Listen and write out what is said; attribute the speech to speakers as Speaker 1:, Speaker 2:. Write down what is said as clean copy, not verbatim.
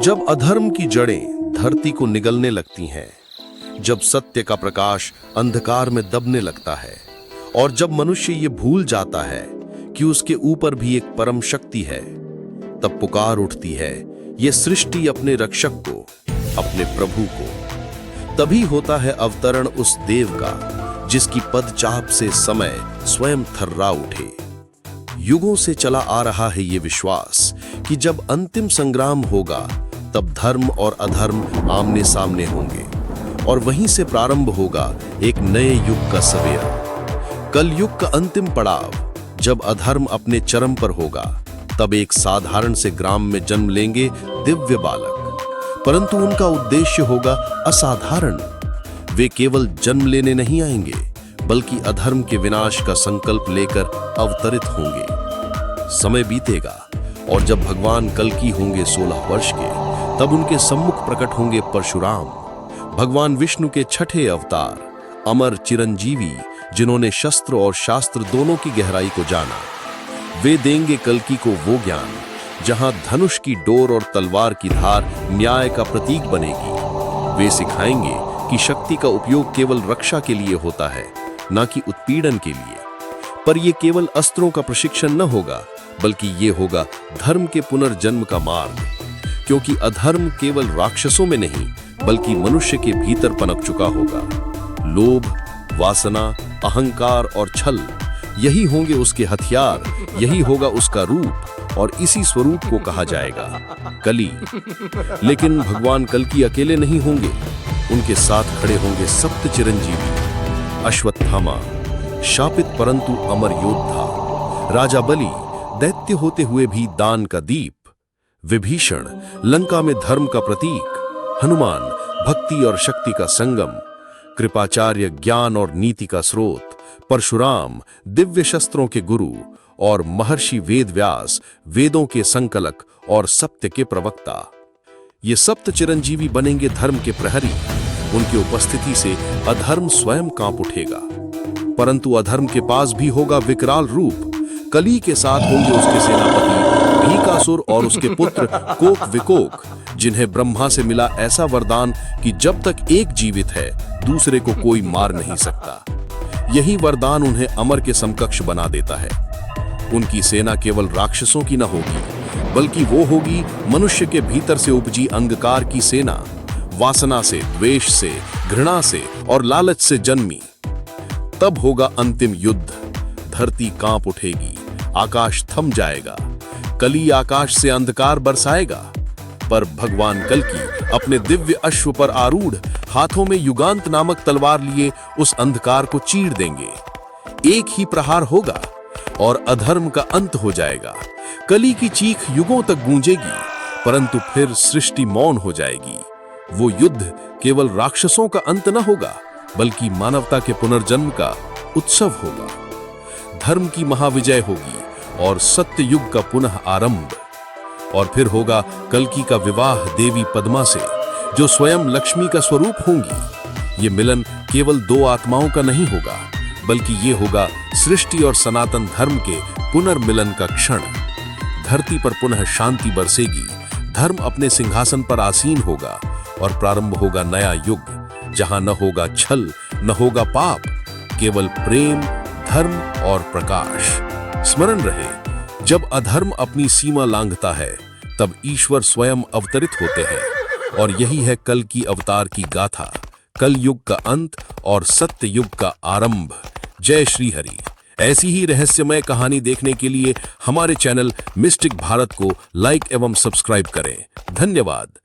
Speaker 1: जब अधर्म की जड़ें धरती को निगलने लगती हैं, जब सत्य का प्रकाश अंधकार में दबने लगता है और जब मनुष्य ये भूल जाता है कि उसके ऊपर भी एक परम शक्ति है, तब पुकार उठती है ये सृष्टि अपने रक्षक को, अपने प्रभु को। तभी होता है अवतरण उस देव का जिसकी पदचाप से समय स्वयं थर्रा उठे। युगों से चला आ रहा है ये विश्वास कि जब अंतिम संग्राम होगा तब धर्म और अधर्म आमने सामने होंगे और वहीं से प्रारंभ होगा एक नए युग का सवेरा। कल युग का अंतिम पड़ाव जब अधर्म अपने चरम पर होगा, तब एक साधारण से ग्राम में जन्म लेंगे दिव्य बालक, परंतु उनका उद्देश्य होगा असाधारण। वे केवल जन्म लेने नहीं आएंगे, बल्कि अधर्म के विनाश का संकल्प लेकर अवतरित होंगे। समय बीतेगा और जब भगवान कल्कि होंगे 16 वर्ष के, तब उनके सम्मुख प्रकट होंगे परशुराम, भगवान विष्णु के छठे अवतार, अमर चिरंजीवी जिन्होंने शस्त्र और शास्त्र दोनों की गहराई को जाना। वे देंगे कल्कि को वो ज्ञान जहां धनुष की डोर और तलवार की धार न्याय का प्रतीक बनेगी। वे सिखाएंगे कि शक्ति का उपयोग केवल रक्षा के लिए होता है, न कि उत्पीड़न के लिए। पर यह केवल अस्त्रों का प्रशिक्षण न होगा, बल्कि ये होगा धर्म के पुनर्जन्म का मार्ग, क्योंकि अधर्म केवल राक्षसों में नहीं बल्कि मनुष्य के भीतर पनप चुका होगा। लोभ, वासना, अहंकार और छल, यही होंगे उसके हथियार, यही होगा उसका रूप, और इसी स्वरूप को कहा जाएगा कली। लेकिन भगवान कल्कि अकेले नहीं होंगे, उनके साथ खड़े होंगे सप्त चिरंजीवी, अश्वत्थामा शापित परंतु अमर योद्धा, राजा बलि दैत्य होते हुए भी दान का दीप, विभीषण लंका में धर्म का प्रतीक, हनुमान भक्ति और शक्ति का संगम, कृपाचार्य ज्ञान और नीति का स्रोत, परशुराम दिव्य शस्त्रों के गुरु, और महर्षि वेदव्यास वेदों के संकलक और सत्य के प्रवक्ता। ये सप्त चिरंजीवी बनेंगे धर्म के प्रहरी। उनकी उपस्थिति से अधर्म स्वयं कांप उठेगा, परंतु अधर्म के पास भी होगा विकराल रूप। कली के साथ होंगे उसके सेनापति भीकासुर और उसके पुत्र कोक विकोक, जिन्हें ब्रह्मा से मिला ऐसा वरदान कि जब तक एक जीवित है दूसरे को कोई मार नहीं सकता। यही वरदान उन्हें अमर के समकक्ष बना देता है। उनकी सेना केवल राक्षसों की न होगी, बल्कि वो होगी मनुष्य के भीतर से उपजी अंधकार की सेना, वासना से, द्वेष से, घृणा से और लालच से जन्मी। तब होगा अंतिम युद्ध। धरती कांप उठेगी, आकाश थम जाएगा, कली आकाश से अंधकार बरसाएगा, पर भगवान कल्कि अपने दिव्य अश्व पर आरूढ़, हाथों में युगांत नामक तलवार लिए उस अंधकार को चीर देंगे। एक ही प्रहार होगा और अधर्म का अंत हो जाएगा। कली की चीख युगों तक गूंजेगी, परंतु फिर सृष्टि मौन हो जाएगी। वो युद्ध केवल राक्षसों का अंत न होगा, बल्कि मानवता के पुनर्जन्म का उत्सव होगा। धर्म की महाविजय होगी और सत्य युग का पुनः आरंभ। और फिर होगा कल्कि का विवाह देवी पद्मा से, जो स्वयं लक्ष्मी का स्वरूप होंगी। ये मिलन केवल दो आत्माओं का नहीं होगा, बल्कि ये होगा सृष्टि और सनातन धर्म के पुनर्मिलन का क्षण। धरती पर पुनः शांति बरसेगी, धर्म अपने सिंहासन पर आसीन होगा और प्रारंभ होगा नया युग, जहां न होगा छल, न होगा पाप, केवल प्रेम, धर्म और प्रकाश। स्मरण रहे, जब अधर्म अपनी सीमा लांघता है, तब ईश्वर स्वयं अवतरित होते हैं। और यही है कल की अवतार की गाथा, कल युग का अंत और सत्य युग का आरंभ। जय श्री हरि। ऐसी ही रहस्यमय कहानी देखने के लिए हमारे चैनल मिस्टिक भारत को लाइक एवं सब्सक्राइब करें। धन्यवाद।